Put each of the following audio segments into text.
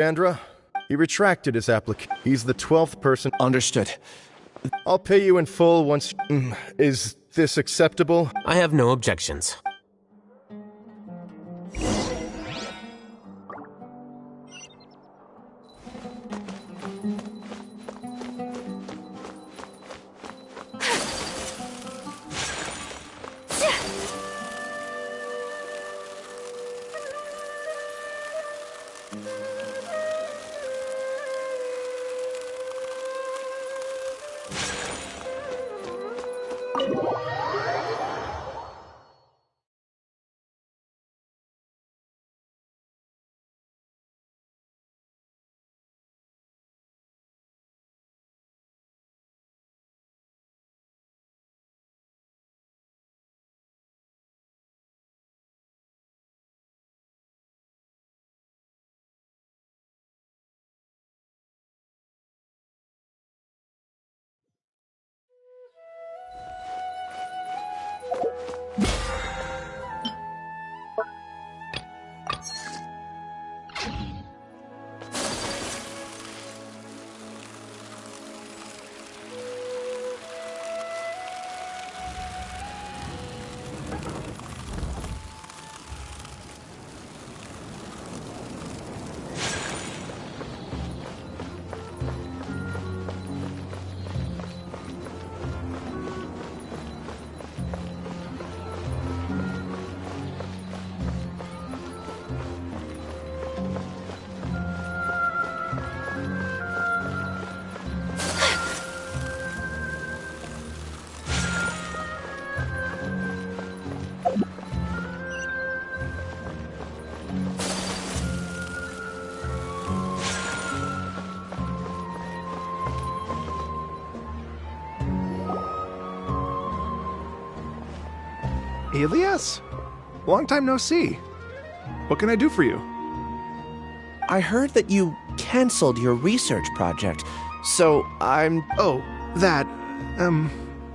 Chandra, he retracted his application. He's the 12th person. Understood. I'll pay you in full once. Is this acceptable? I have no objections. Elias? Long time no see. What can I do for you? I heard that you canceled your research project, so I'm... Oh, that...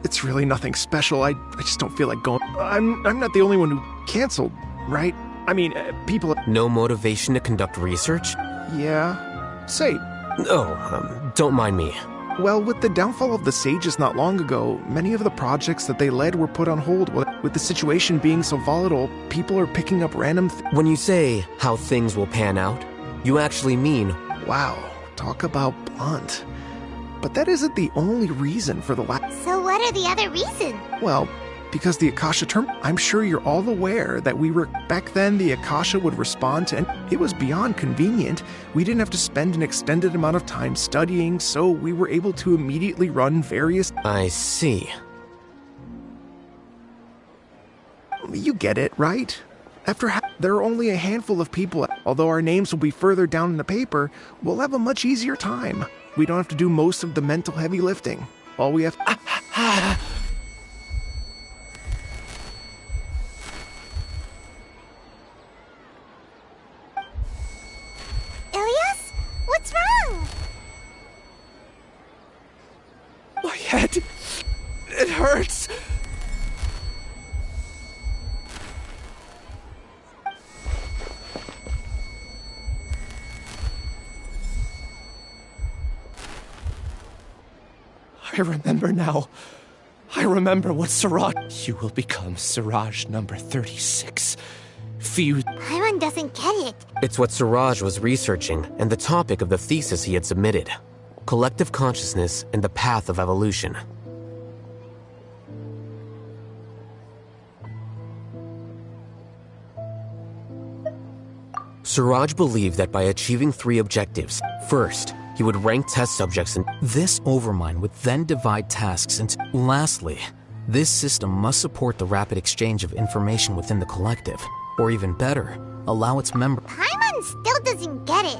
It's really nothing special. I just don't feel like going... I'm not the only one who canceled, right? I mean, people... No motivation to conduct research? Yeah. Say... Oh, don't mind me. Well, with the downfall of the Sages not long ago, many of the projects that they led were put on hold. With the situation being so volatile, people are picking up random... When you say how things will pan out, you actually mean... Wow, talk about blunt. But that isn't the only reason for the So what are the other reasons? Well, because the Akasha term... I'm sure you're all aware that back then the Akasha would respond to... And it was beyond convenient. We didn't have to spend an extended amount of time studying, so we were able to immediately run various... I see. You get it, right? There are only a handful of people. Although our names will be further down in the paper, we'll have a much easier time. We don't have to do most of the mental heavy lifting. All we have... Elias? What's wrong? My head... It hurts! I remember now. I remember what Siraj... You will become Siraj number 36. Fused... Paimon doesn't get it. It's what Siraj was researching and the topic of the thesis he had submitted. Collective consciousness and the path of evolution. Siraj believed that by achieving 3 objectives, first, he would rank test subjects and this overmind would then divide tasks into... Lastly, this system must support the rapid exchange of information within the collective, or even better, allow its members... Paimon still doesn't get it.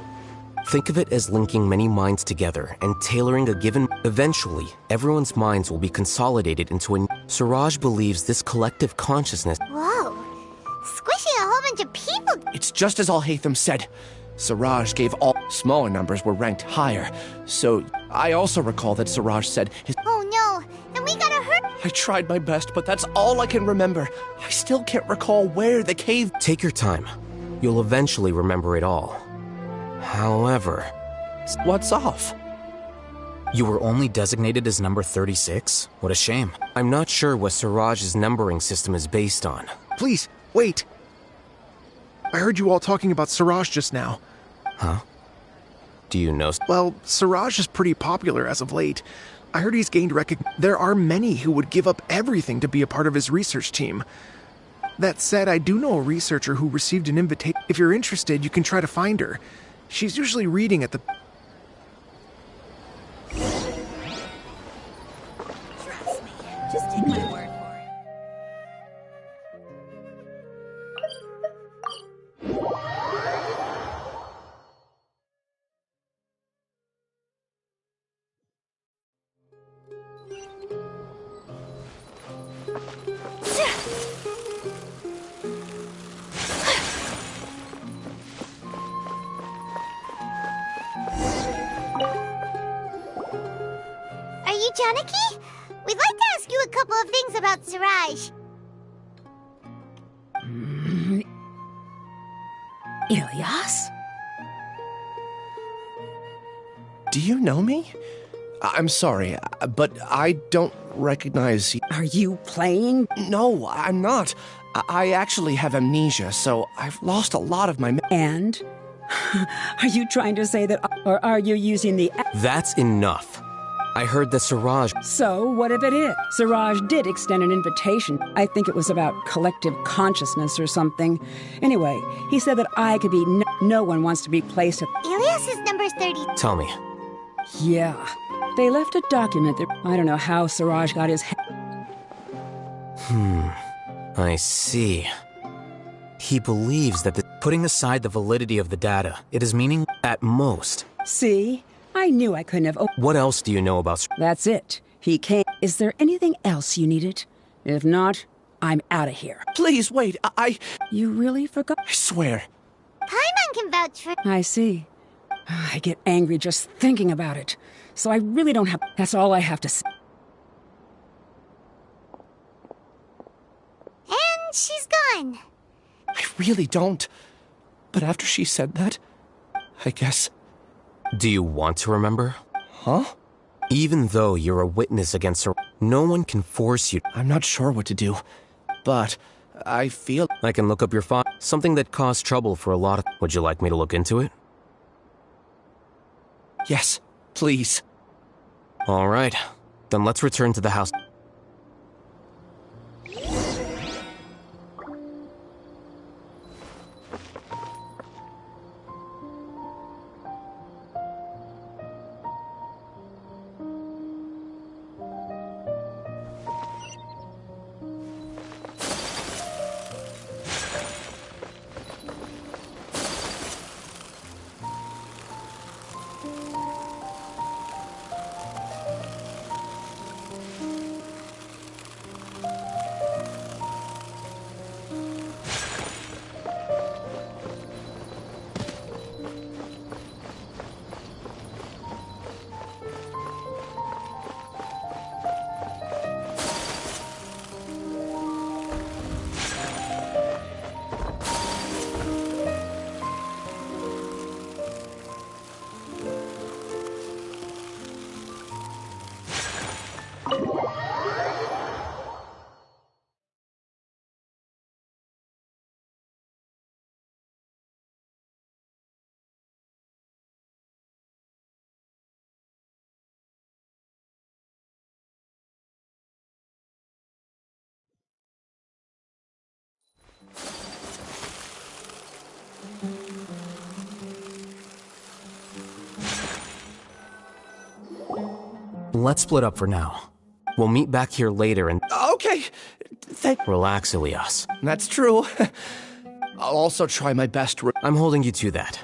Think of it as linking many minds together and tailoring a given... Eventually, everyone's minds will be consolidated into a... Siraj believes this collective consciousness... Whoa. Squishing a whole bunch of people... It's just as Al-Haytham said. Siraj gave all... Smaller numbers were ranked higher, so... I also recall that Siraj said his... Oh no, then we gotta hurt... I tried my best, but that's all I can remember. I still can't recall where the cave... Take your time. You'll eventually remember it all. However, What's off? You were only designated as number 36? What a shame. I'm not sure what Siraj's numbering system is based on. Please, wait. I heard you all talking about Siraj just now. Huh? Do you know? Well, Siraj is pretty popular as of late. I heard he's gained recognition. There are many who would give up everything to be a part of his research team. That said, I do know a researcher who received an invitation. If you're interested, you can try to find her. She's usually reading at the... Trust me. Just take my word for it. Are you Janaki? We'd like to ask you a couple of things about Siraj. Ilyas? Do you know me? I'm sorry, but I don't recognize you. Are you playing? No, I'm not. I actually have amnesia, so I've lost a lot of my... And? Are you trying to say that, or are you using the... That's enough. I heard that Siraj... So, what if it is? Siraj did extend an invitation. I think it was about collective consciousness or something. Anyway, he said that I could be... No one wants to be placed at... Elias is number 30. Tell me. Yeah. They left a document that... I don't know how Siraj got his... I see. He believes that putting aside the validity of the data, it is meaning at most. See? I knew I couldn't have... What else do you know about... That's it. He came... Is there anything else you needed? If not, I'm out of here. Please, wait, I You really forgot? swear. Paimon can vouch for... I see. I get angry just thinking about it. So I really don't have... That's all I have to say. And she's gone. I really don't. But after she said that, I guess... Do you want to remember? Huh? Even though you're a witness against her, no one can force you. I'm not sure what to do, but I feel... I can look up your file. Something that caused trouble for a lot of... Would you like me to look into it? Yes, please. All right. Then let's return to the house. Let's split up for now. We'll meet back here later and... Okay, Relax, Ilyas. that's true. I'll also try my best to... I'm holding you to that.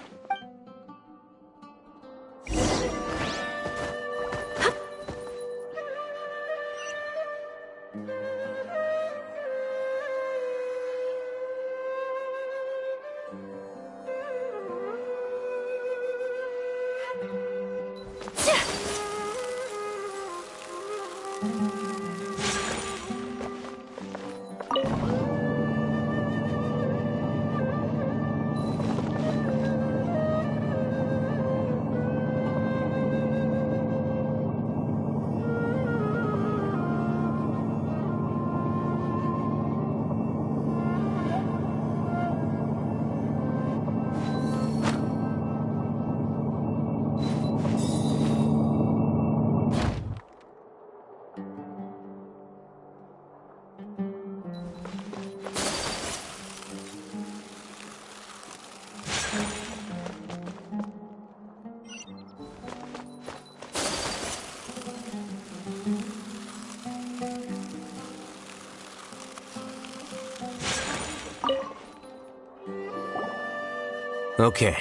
Okay.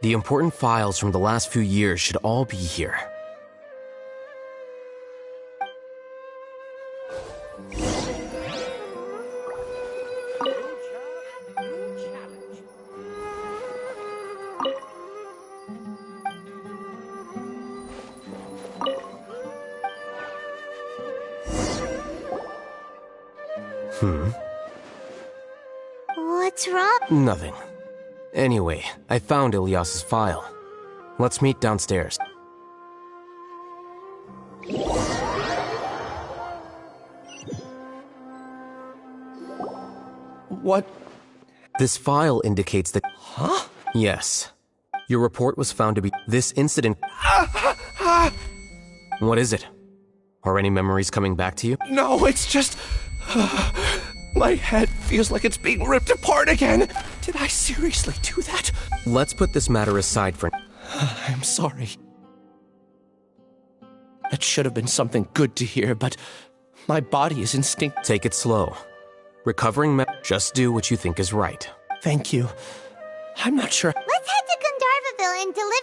The important files from the last few years should all be here. What's wrong? Nothing. Anyway, I found Ilyas's file. Let's meet downstairs. What? This file indicates that... Huh? Yes. Your report was found to be... This incident... What is it? Are any memories coming back to you? No, it's just... My head feels like it's being ripped apart again. Did I seriously do that? Let's put this matter aside for... I'm sorry. That should have been something good to hear, but my body is instinct. Take it slow. Recovering just do what you think is right. Thank you. I'm not sure. Let's head to Gandharvaville and deliver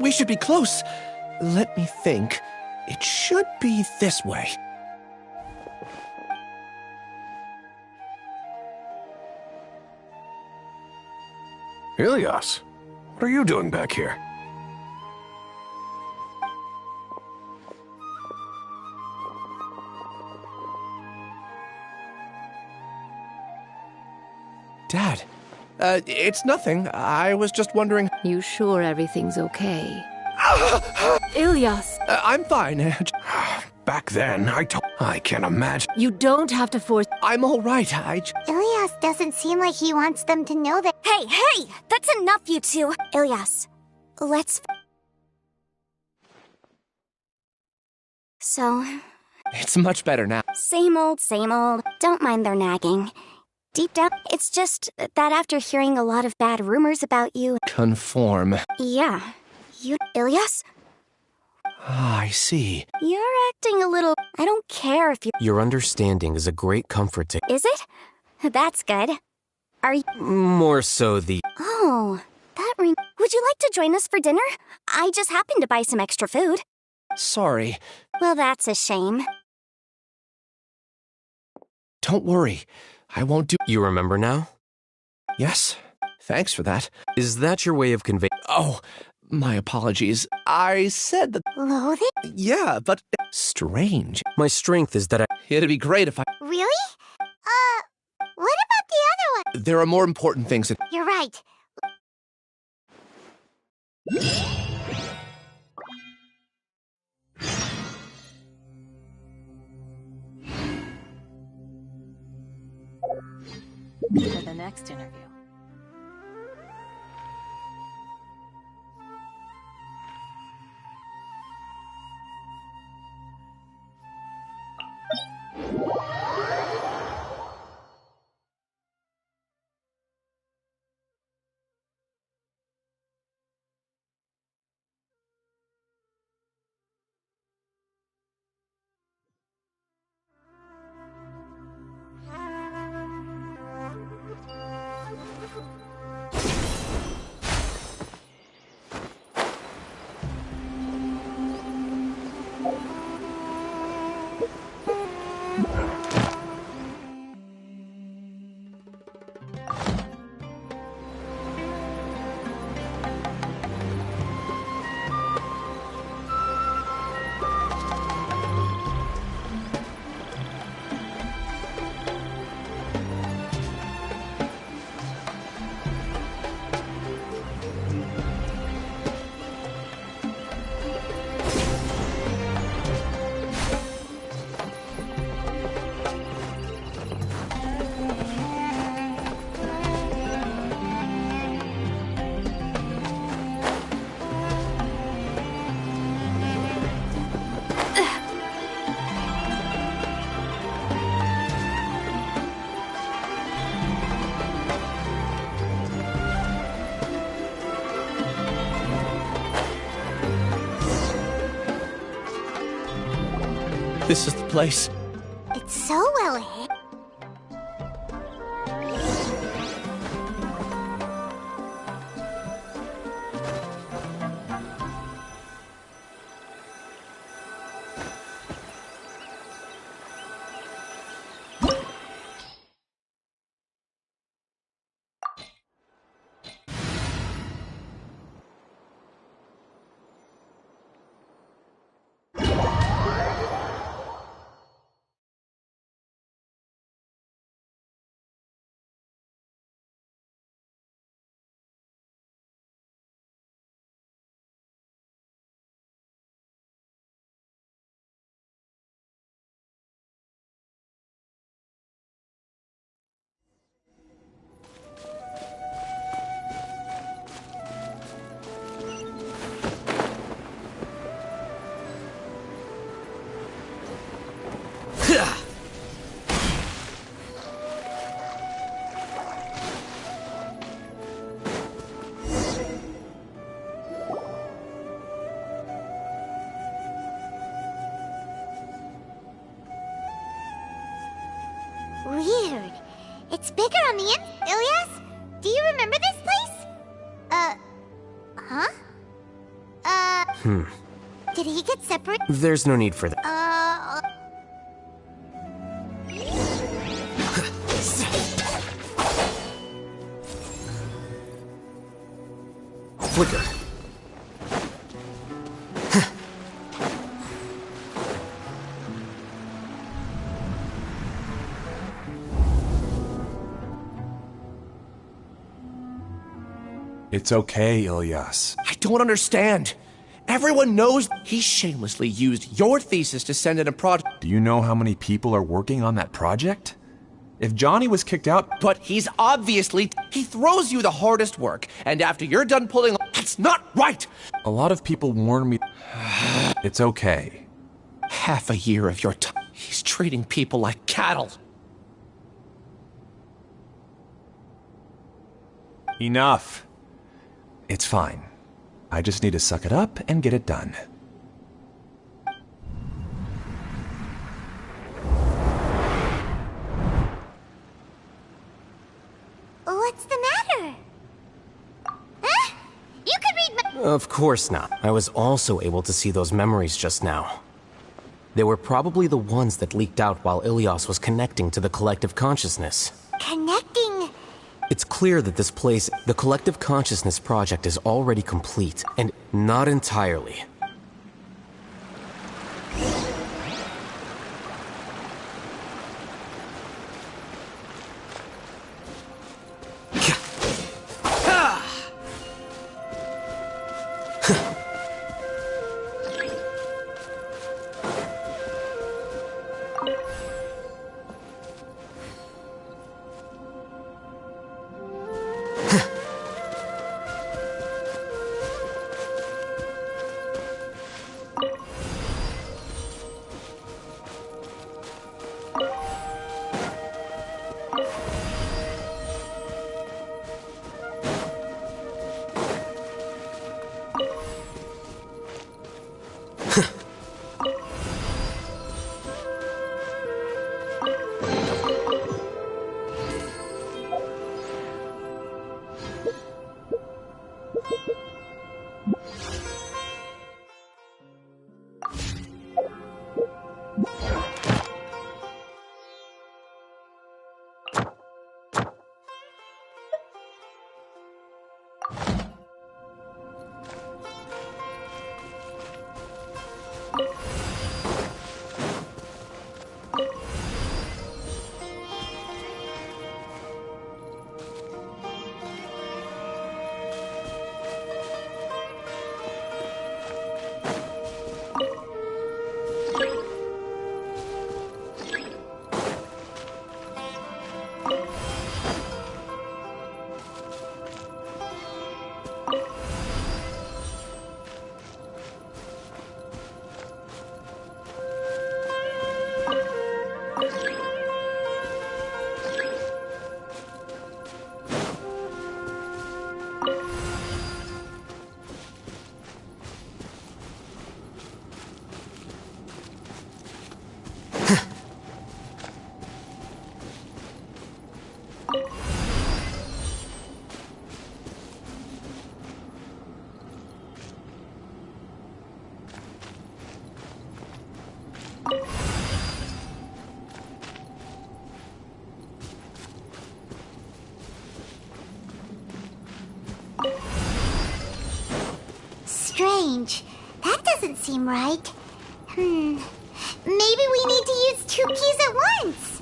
We should be close. Let me think. It should be this way. Ilias, what are you doing back here? Dad, it's nothing. I was just wondering. You sure everything's okay? Ilias! I'm fine. Back then, I can't imagine. You don't have to force. I'm all right. Ilias doesn't seem like he wants them to know that. Hey! That's enough, you two! Ilias, let's... So... It's much better now. Same old, same old. Don't mind their nagging. Deep down, it's just that after hearing a lot of bad rumors about you... Conform. Yeah. Ilias? Ah, I see. You're acting a little... I don't care if you... Your understanding is a great comfort to... Is it? That's good. Are you... More so the... Oh, that ring... Would you like to join us for dinner? I just happened to buy some extra food. Sorry. Well, that's a shame. Don't worry. I won't do... You remember now? Yes. Thanks for that. Is that your way of conveying... Oh, my apologies. I said that... Loathing? Yeah, but... Strange. My strength is that I... It'd be great if I... Really? What about the other one? There are more important things that... You're right. For the next interview. This is the place. It's so well hid. Weird. It's bigger on the Ilias, do you remember this place? Huh? Did he get separated? There's no need for that. Flicker. It's okay, Ilyas. I don't understand. Everyone knows he shamelessly used your thesis to send in a project. Do you know how many people are working on that project? If Johnny was kicked out... But he's obviously... He throws you the hardest work, and after you're done pulling... That's not right! A lot of people warn me... It's okay. Half a year of your time. He's treating people like cattle. Enough. It's fine. I just need to suck it up and get it done. What's the matter? Huh? You could read my... Of course not. I was also able to see those memories just now. They were probably the ones that leaked out while Ilyas was connecting to the collective consciousness. Connecting... It's clear that this place, the Collective Consciousness project, is already complete, and not entirely. Strange. That doesn't seem right. Maybe we need to use 2 keys at once.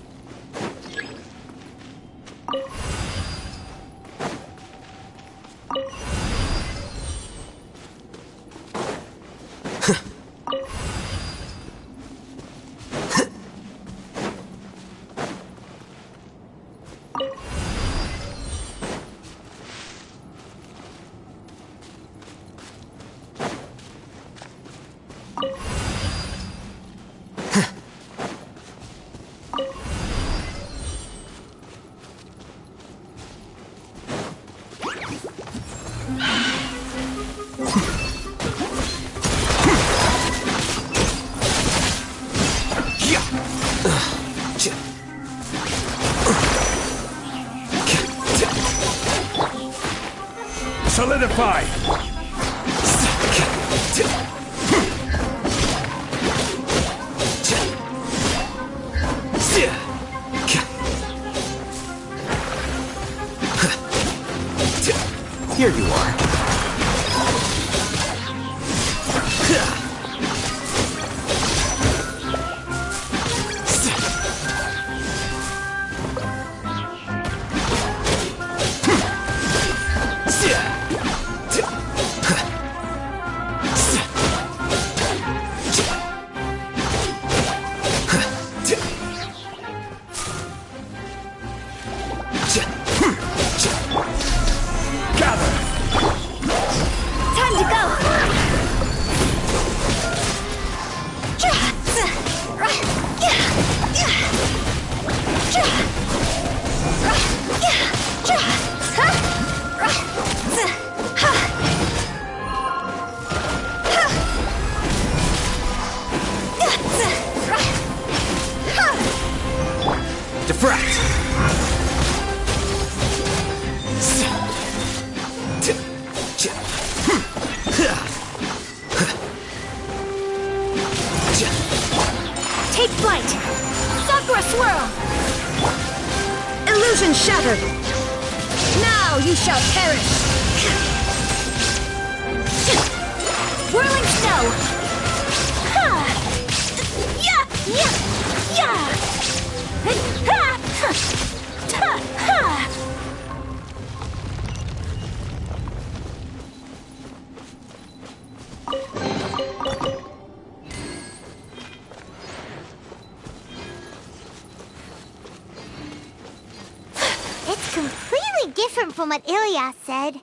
Solidify! Diffract! Take flight! Sakura swirl! Illusion shattered! Now you shall perish! Whirling snow! Ha! Yeah! Yeah! Yeah! Ha! Ha! Ha! It's completely different from what Ilias said.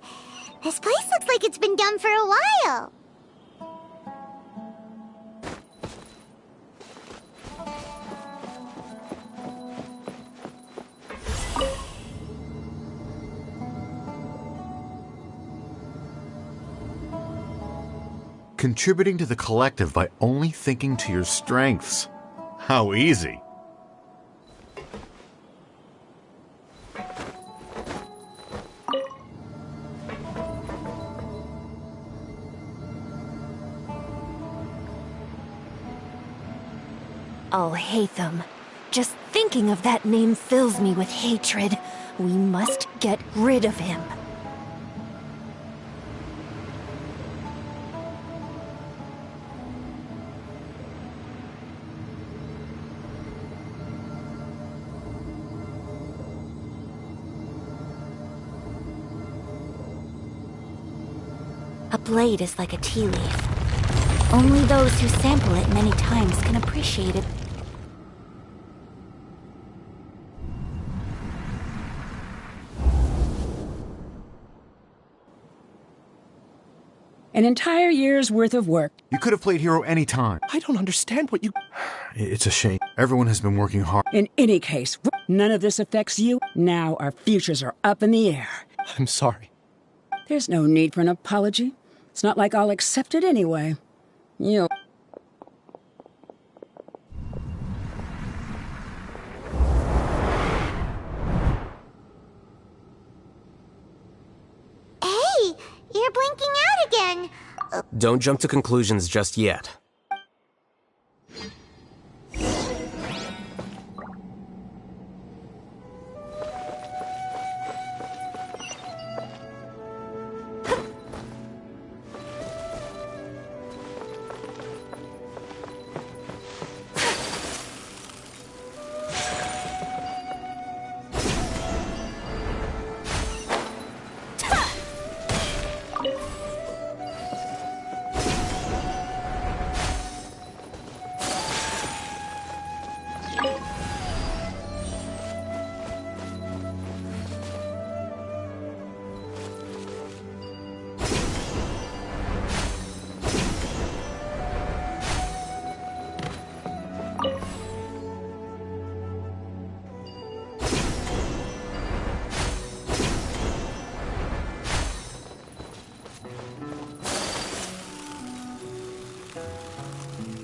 This place looks like it's been done for a while. Contributing to the collective by only thinking to your strengths. How easy. I'll hate them. Just thinking of that name fills me with hatred. We must get rid of him. A blade is like a tea leaf. Only those who sample it many times can appreciate it. An entire year's worth of work. You could have played hero any time. I don't understand what you... It's a shame. Everyone has been working hard. In any case, none of this affects you. Now our futures are up in the air. I'm sorry. There's no need for an apology. It's not like I'll accept it anyway. You... Hey, you're blinking out again. Don't jump to conclusions just yet.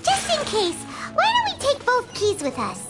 Just in case, why don't we take both keys with us?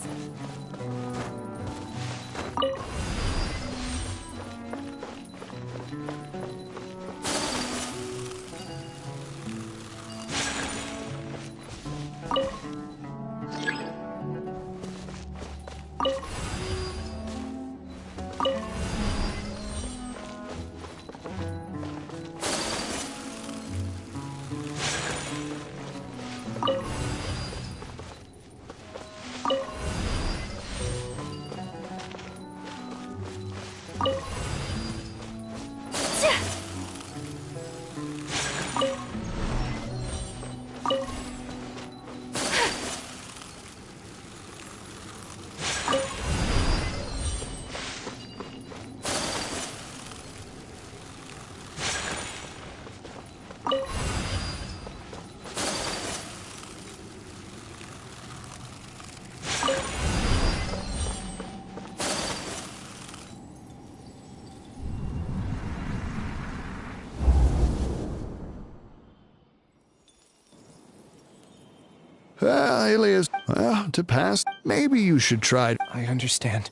Alias, well, to pass, maybe you should try. I understand.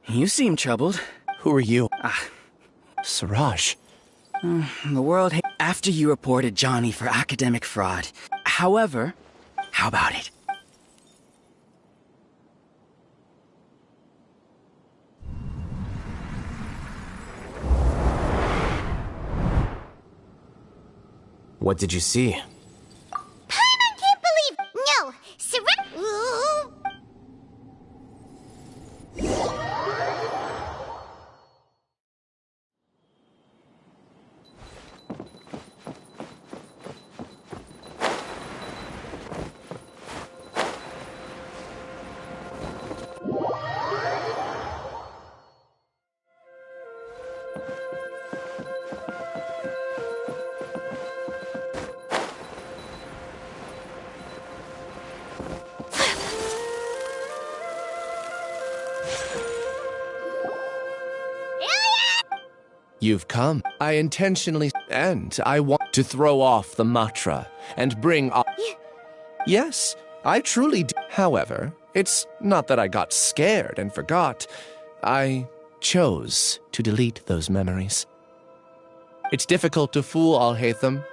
You seem troubled. Who are you? Siraj. The world after you reported Johnny for academic fraud. However, how about it? What did you see? Paimon can't believe... No! Siraj... Ooh. You've come. I intentionally... And I want to throw off the mantra and bring up... Yes, I truly do. However, it's not that I got scared and forgot. I chose to delete those memories. It's difficult to fool Alhaitham,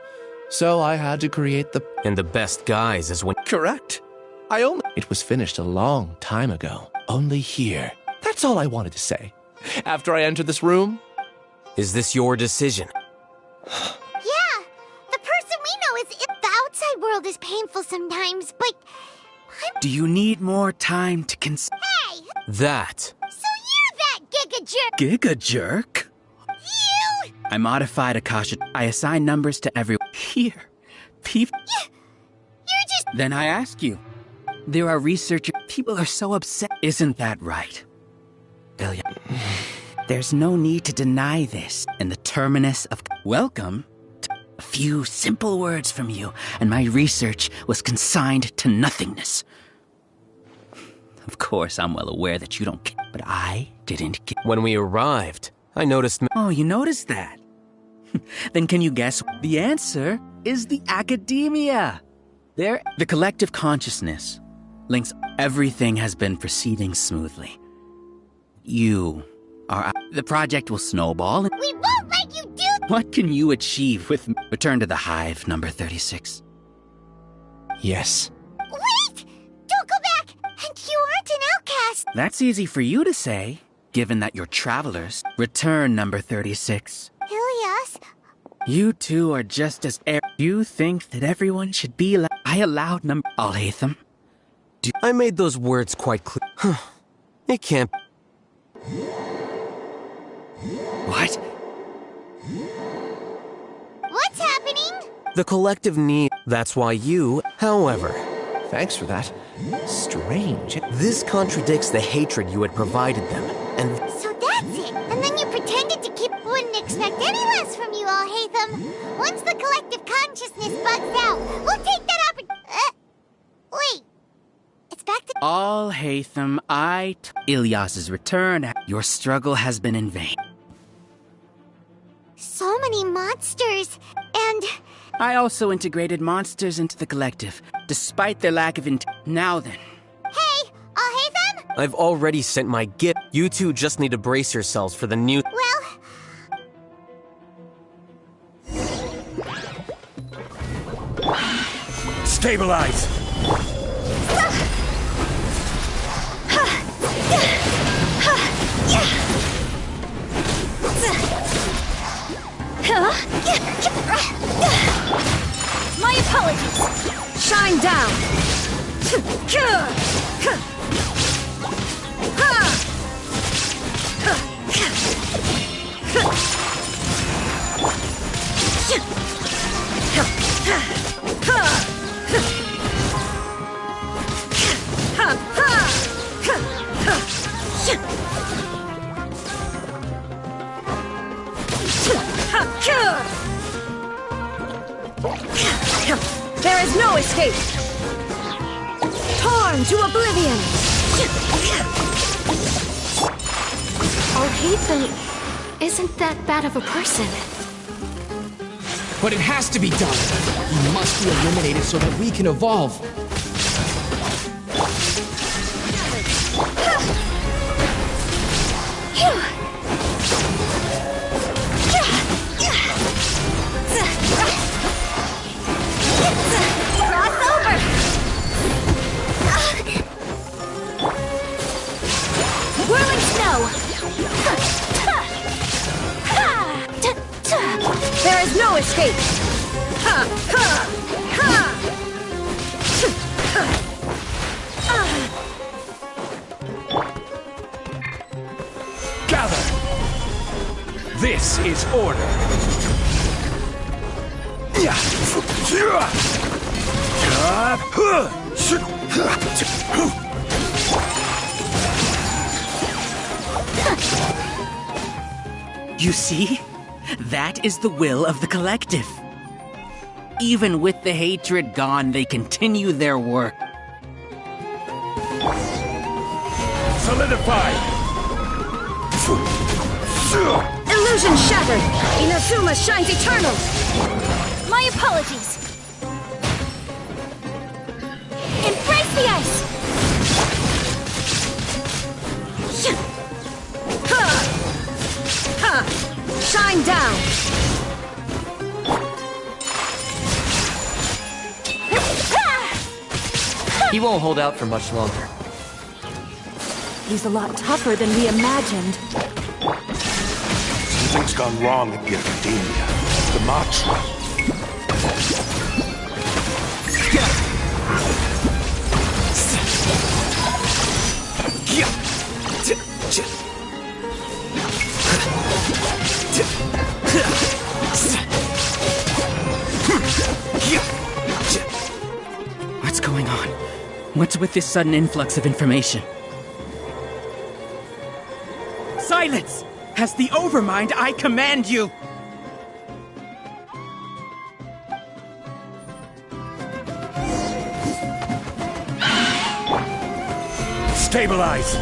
so I had to create the... And the best guise is when... Correct. It was finished a long time ago. Only here. That's all I wanted to say. After I entered this room... Is this your decision? Yeah, the person we know is... The outside world is painful sometimes, but... Do you need more time to Hey! That. So you're that Giga Jerk! Giga Jerk? You! I modified Akasha. I assign numbers to everyone. Here. People... You're just... Then I ask you. There are researchers... People are so upset. Isn't that right? Ilya. There's no need to deny this. In the terminus of... Welcome to a few simple words from you, and my research was consigned to nothingness. Of course, I'm well aware that you don't care, but I didn't care. When we arrived, I noticed... Oh, you noticed that? Then can you guess? The answer is the academia. The collective consciousness links everything has been proceeding smoothly. You... The project will snowball. We won't let you do... What can you achieve with... Return to the hive, number 36. Yes. Wait! Don't go back! And you aren't an outcast! That's easy for you to say, given that you're travelers. Return, number 36. Ilias? You two are just as... You think that everyone should be... I allowed number... Alhaitham? I made those words quite clear. It can't... What? What's happening? The collective need... That's why you... However... Thanks for that. Strange. This contradicts the hatred you had provided them, and... So that's it! And then you pretended to keep... Wouldn't expect any less from you, Alhaitham. Once the collective consciousness bugs out, we'll take that wait. It's back to... Alhaitham, Ilyas's return. Your struggle has been in vain. So many monsters, and... I also integrated monsters into the collective, despite their lack of Now then. Hey, Alhaitham? I've already sent my gift. You two just need to brace yourselves for the new... Well... Stabilize! My apologies! Shine down! There is no escape! Torn to oblivion! Alhaitham isn't that bad of a person. But it has to be done! He must be eliminated so that we can evolve. is order. You see? That is the will of the collective. Even with the hatred gone, they continue their work. Solidify! Illusion shattered! Inazuma shines eternal! My apologies! Embrace the ice! Shine down! He won't hold out for much longer. He's a lot tougher than we imagined. Something's gone wrong at the Academia. The mantra. What's going on? What's with this sudden influx of information? Silence! As the Overmind, I command you! Stabilize!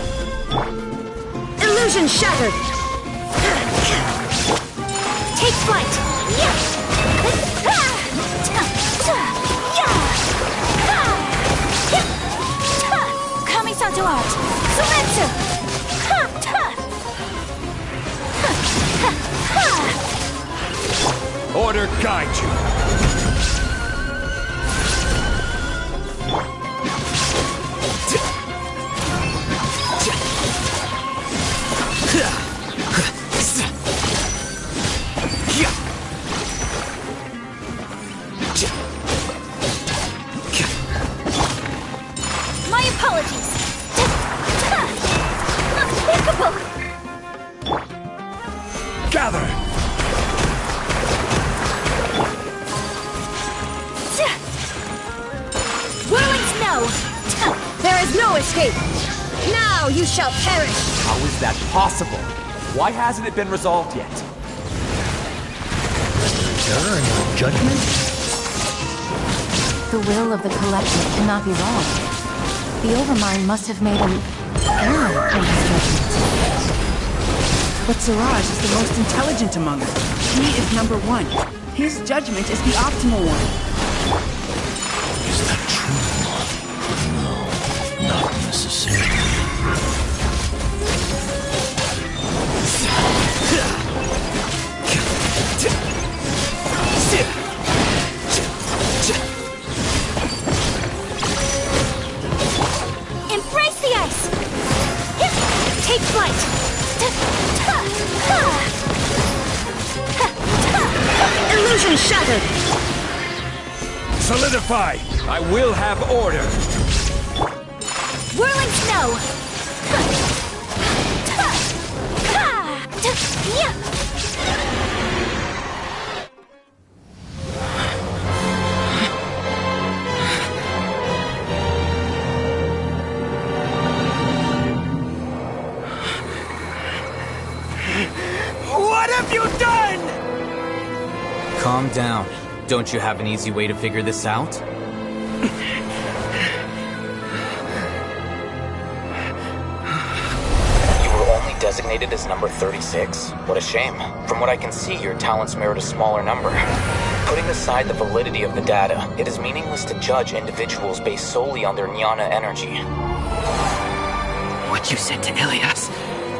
Illusion shattered! Take flight! Kamisato art! Sumetsu! Order guide you! My apologies! Unthinkable! Gather! Whirling snow! There is no escape! Now you shall perish! How is that possible? Why hasn't it been resolved yet? Error in your judgment? The will of the collective cannot be wrong. The Overmind must have made an error in his judgment. But Siraj is the most intelligent among us. He is #1. His judgment is the optimal one. Is that true? No, not necessarily. Embrace the ice! Take flight! Illusion shattered! Solidify! I will have order! Whirling snow! What have you done? Calm down. Don't you have an easy way to figure this out? You were only designated as number 36? What a shame. From what I can see, your talents merit a smaller number. Putting aside the validity of the data, it is meaningless to judge individuals based solely on their jnana energy. What you said to Ilias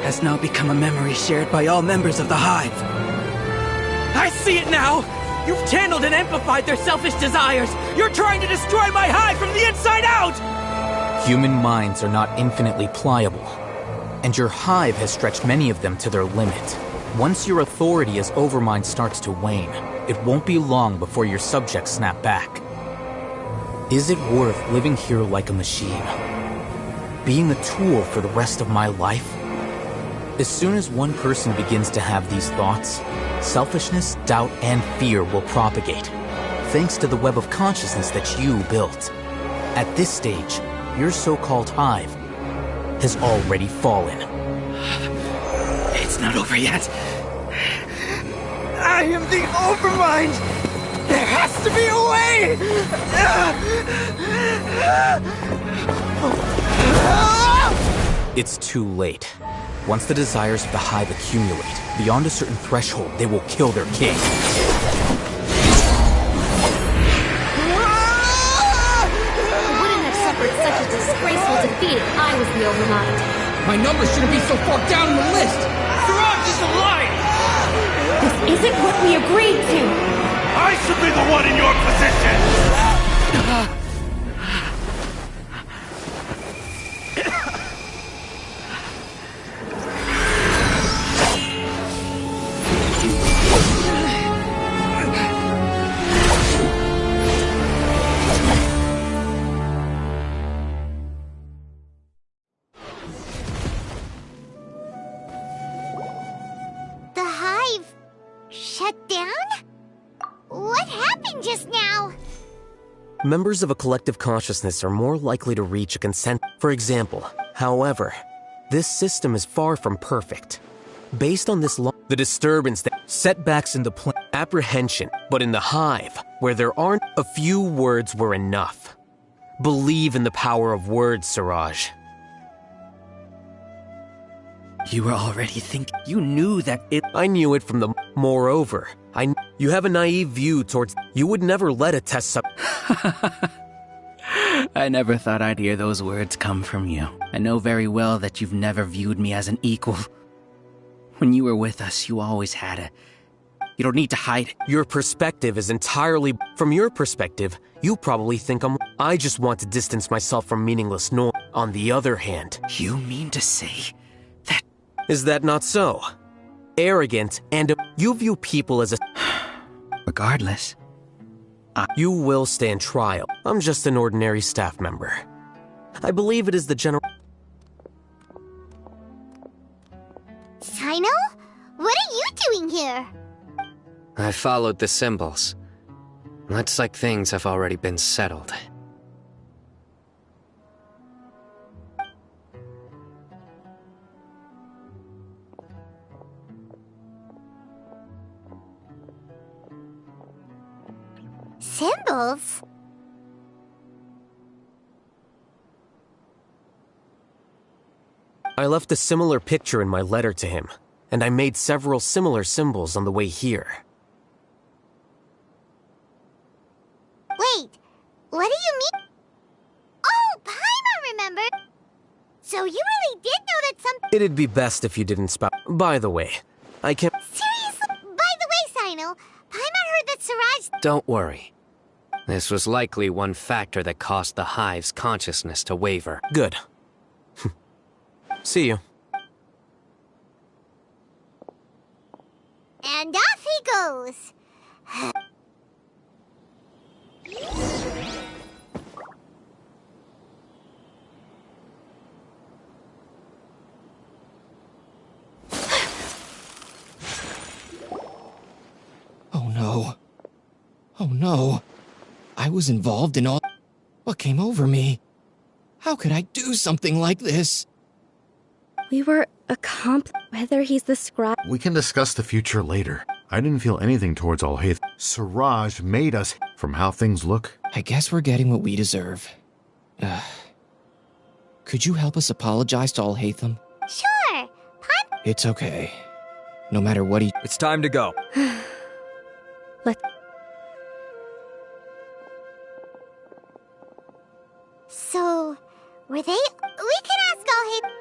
has now become a memory shared by all members of the Hive. I see it now! You've channeled and amplified their selfish desires! You're trying to destroy my Hive from the inside out! Human minds are not infinitely pliable, and your Hive has stretched many of them to their limit. Once your authority as Overmind starts to wane, it won't be long before your subjects snap back. Is it worth living here like a machine? Being a tool for the rest of my life? As soon as one person begins to have these thoughts, selfishness, doubt, and fear will propagate, thanks to the web of consciousness that you built. At this stage, your so-called hive has already fallen. It's not over yet. I am the Overmind! There has to be a way! It's too late. Once the desires of the hive accumulate, beyond a certain threshold, they will kill their king. I wouldn't have suffered such a disgraceful defeat if I was the Overmind. My number shouldn't be so far down the list! Siraj is alive! This isn't what we agreed to! I should be the one in your position! The hive shut down? What happened just now? Members of a collective consciousness are more likely to reach a consent. For example, however, this system is far from perfect. Based on this law, the disturbance that setbacks in the apprehension, but in the hive, where there aren't, a few words were enough. Believe in the power of words, Siraj. You were already thinking. You knew that it. I knew it from the. Moreover, you have a naive view towards. You would never let a test sub. I never thought I'd hear those words come from you. I know very well that you've never viewed me as an equal. When you were with us, you always had a. You don't need to hide it. Your perspective is entirely. From your perspective, you probably think I just want to distance myself from meaningless noise. On the other hand. You mean to say. Is that not so? Arrogant and you view people as a. Regardless, you will stand trial. I'm just an ordinary staff member. I believe it is the general. Sino? What are you doing here? I followed the symbols. Looks like things have already been settled. Symbols? I left a similar picture in my letter to him, and I made several similar symbols on the way here. Wait, what do you mean? Oh, Paimon remembered! So you really did know that some— It'd be best if you didn't spout. By the way, I can't— Seriously? By the way, Sino, Paimon heard that Siraj— Don't worry. This was likely one factor that caused the hive's consciousness to waver. Good. See you. And off he goes. Oh no. Oh no. I was involved in all. What came over me? How could I do something like this? We were whether he's the scribe. We can discuss the future later. I didn't feel anything towards Alhaith. Siraj made us from how things look. I guess we're getting what we deserve. Could you help us apologize to Alhaitham? Sure. It's okay. No matter what he— It's time to go. So, were they— We can ask Alhaitham.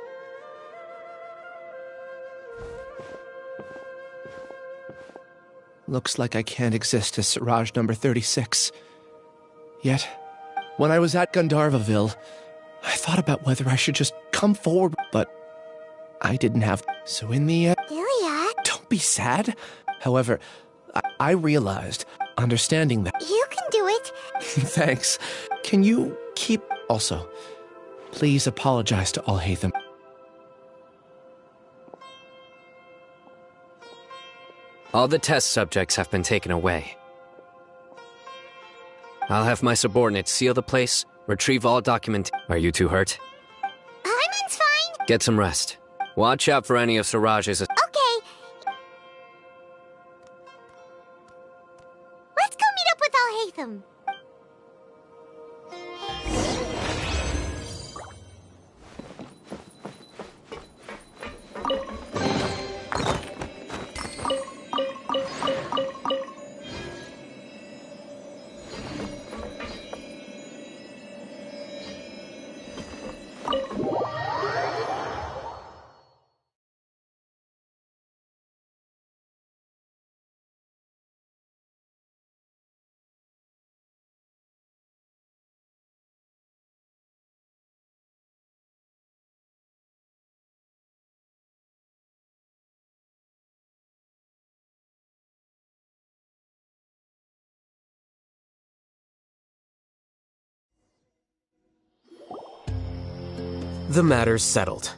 Looks like I can't exist as Siraj number 36. Yet, when I was at Gandharvaville, I thought about whether I should just come forward, but I didn't have. So in the end— Ilya? Don't be sad. However, I realized, understanding that— You can do it. Thanks. Can you keep— Also, please apologize to Alhaitham. All the test subjects have been taken away. I'll have my subordinates seal the place, retrieve all document. Are you too hurt? Paimon's fine. Get some rest. Watch out for any of Siraj's... Okay. Let's go meet up with Al-Haytham. The matter's settled.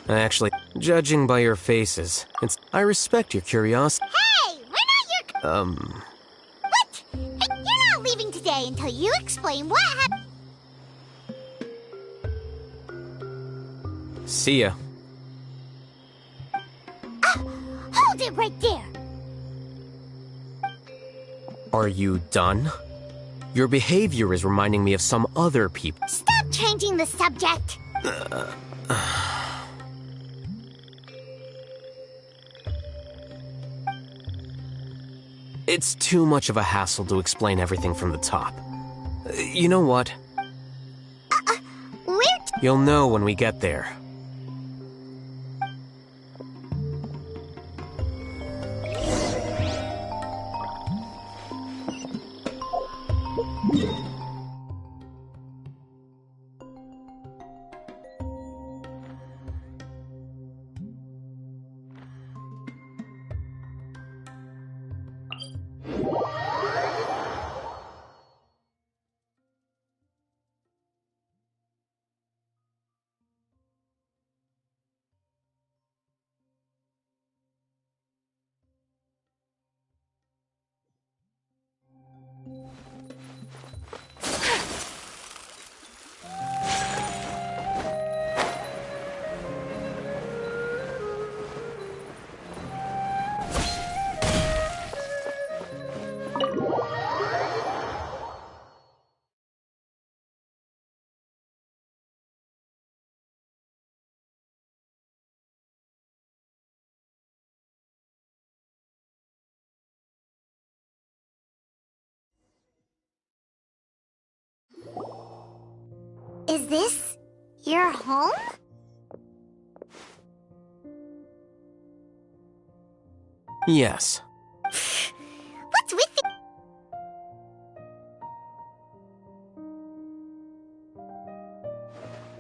Actually, judging by your faces, I respect your curiosity. Hey, we're not your... What? Hey, you're not leaving today until you explain what happened. See ya. Hold it right there. Are you done? Your behavior is reminding me of some other people. Stop changing the subject. It's too much of a hassle to explain everything from the top. You know what? You'll know when we get there. Is this your home? Yes. What's with it?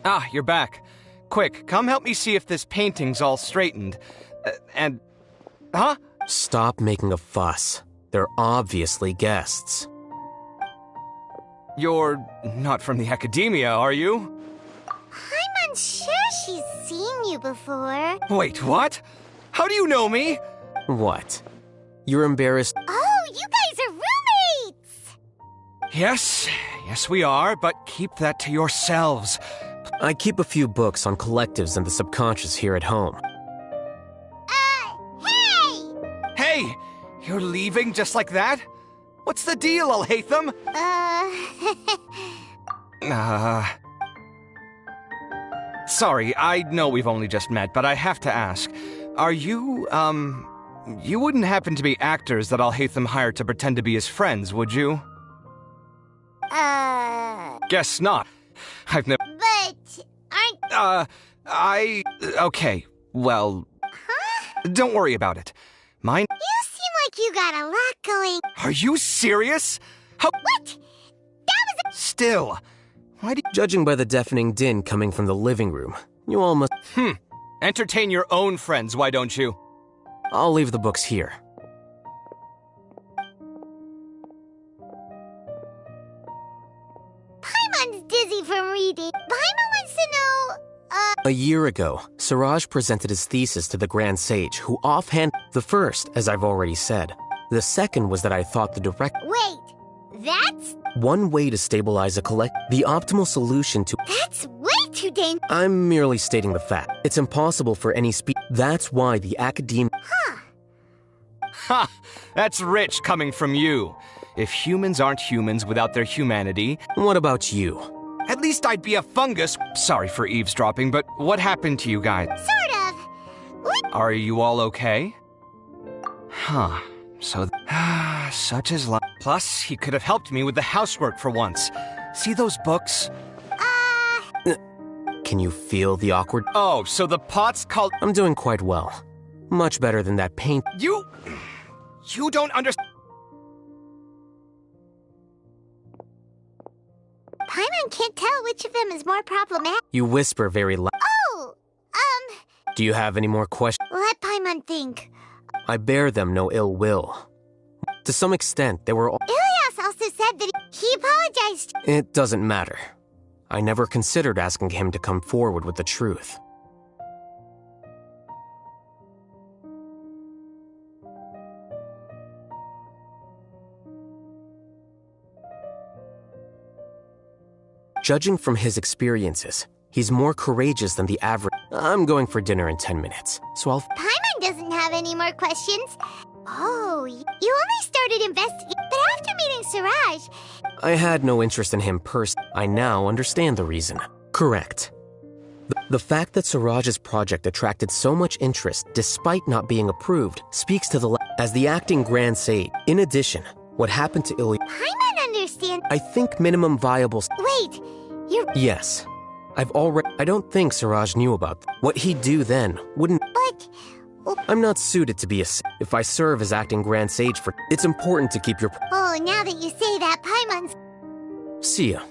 Ah, you're back. Quick, come help me see if this painting's all straightened. Huh? Stop making a fuss. They're obviously guests. You're not from the academia, are you? I'm unsure she's seen you before. Wait, what? How do you know me? What? You're embarrassed? Oh, you guys are roommates! Yes, we are, but keep that to yourselves. I keep a few books on collectives and the subconscious here at home. Hey! Hey! You're leaving just like that? What's the deal, Al-Haytham? Sorry, I know we've only just met, but I have to ask. Are you, you wouldn't happen to be actors that Al-Haytham hired to pretend to be his friends, would you? Guess not. I've never... But aren't... Okay, well... Huh? Don't worry about it. Mine... You seem like you got a lot going... Are you serious? How... What? That was a... Still... Why do you... Judging by the deafening din coming from the living room, you all must... Entertain your own friends, why don't you? I'll leave the books here. Paimon's dizzy from reading. Paimon wants to know, A year ago, Siraj presented his thesis to the Grand Sage, who offhand... The first, as I've already said. The second was that I thought the direct— Wait, that's... One way to stabilize a the optimal solution to— That's way too dangerous. I'm merely stating the fact. It's impossible for any That's why the academia— Huh. Ha! That's rich coming from you. If humans aren't humans without their humanity... What about you? At least I'd be a fungus. Sorry for eavesdropping, but what happened to you guys? Sort of. What? Are you all okay? Huh. So, such is life. Plus, he could have helped me with the housework for once. See those books? Can you feel the awkward— Oh, so the pot's called— I'm doing quite well. Much better than that paint— You don't understand. Paimon can't tell which of them is more problematic. You whisper very loud. Oh, Do you have any more questions? let Paimon think. I bear them no ill will. To some extent, they were all— Ilias also said that he apologized. It doesn't matter. I never considered asking him to come forward with the truth. Judging from his experiences, he's more courageous than the average— I'm going for dinner in 10 minutes, so I'll— Paimon doesn't have any more questions. Oh, you only started investigating, but after meeting Siraj... I had no interest in him personally. I now understand the reason. Correct. The fact that Siraj's project attracted so much interest despite not being approved speaks to as the acting Grand Sage. In addition, what happened to Ilias— Paimon understands. I think minimum viable— Wait, you're... Yes. I don't think Siraj knew about what he'd do then. Wouldn't— But... I'm not suited to be if I serve as acting Grand Sage for— It's important to keep your— Oh, now that you say that, Paimon's... See ya.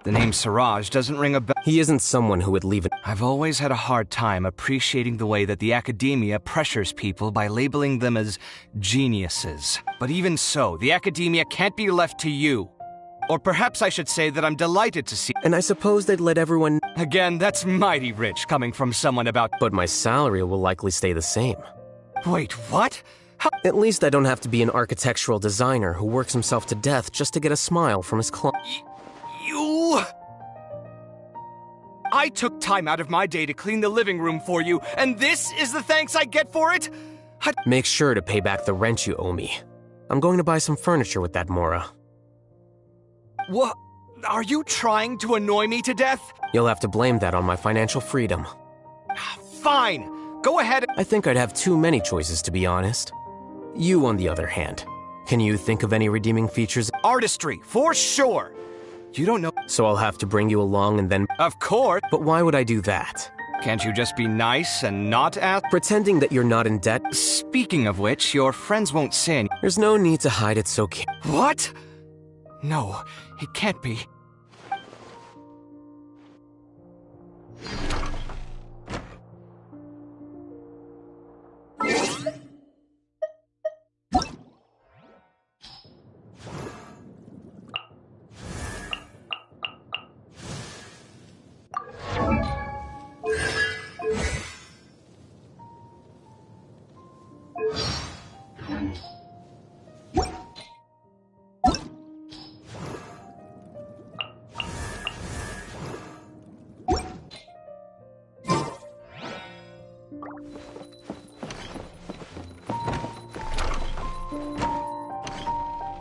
The name Siraj doesn't ring a bell. He isn't someone who would leave it. I've always had a hard time appreciating the way that the academia pressures people by labeling them as geniuses. But even so, the academia can't be left to you. Or perhaps I should say that I'm delighted to see— And I suppose they'd let everyone— Again, that's mighty rich coming from someone about— But my salary will likely stay the same. Wait, what? At least I don't have to be an architectural designer who works himself to death just to get a smile from his client. I took time out of my day to clean the living room for you, and this is the thanks I get for it? Make sure to pay back the rent you owe me. I'm going to buy some furniture with that, Mora. What? Are you trying to annoy me to death? You'll have to blame that on my financial freedom. Fine. Go ahead. I think I'd have too many choices, to be honest. You, on the other hand. Can you think of any redeeming features? Artistry, for sure. You don't know— So I'll have to bring you along and then— Of course. But why would I do that? Can't you just be nice and not ask— Pretending that you're not in debt? Speaking of which, your friends won't say any— There's no need to hide it so— What? No, it can't be.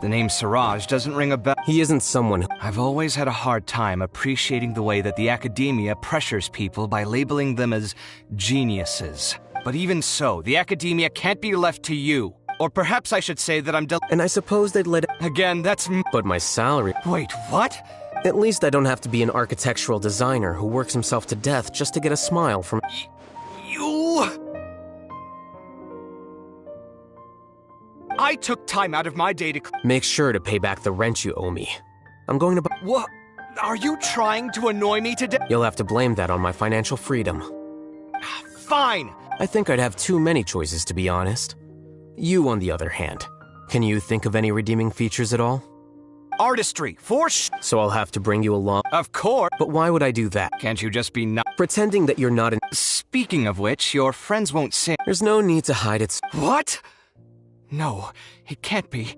The name Siraj doesn't ring a bell. He isn't someone— I've always had a hard time appreciating the way that the academia pressures people by labeling them as geniuses. But even so, the academia can't be left to you. Or perhaps I should say that I'm And I suppose they'd let— Again, that's— But my salary— Wait, what? At least I don't have to be an architectural designer who works himself to death just to get a smile from— I took time out of my day to— Make sure to pay back the rent you owe me. I'm going to buy— What? Are you trying to annoy me to death? You'll have to blame that on my financial freedom. fine! I think I'd have too many choices, to be honest. You, on the other hand, can you think of any redeeming features at all? Artistry, So I'll have to bring you along? Of course. But why would I do that? Can't you just be pretending that you're not in— Speaking of which, your friends won't say— There's no need to hide it. What? No, it can't be.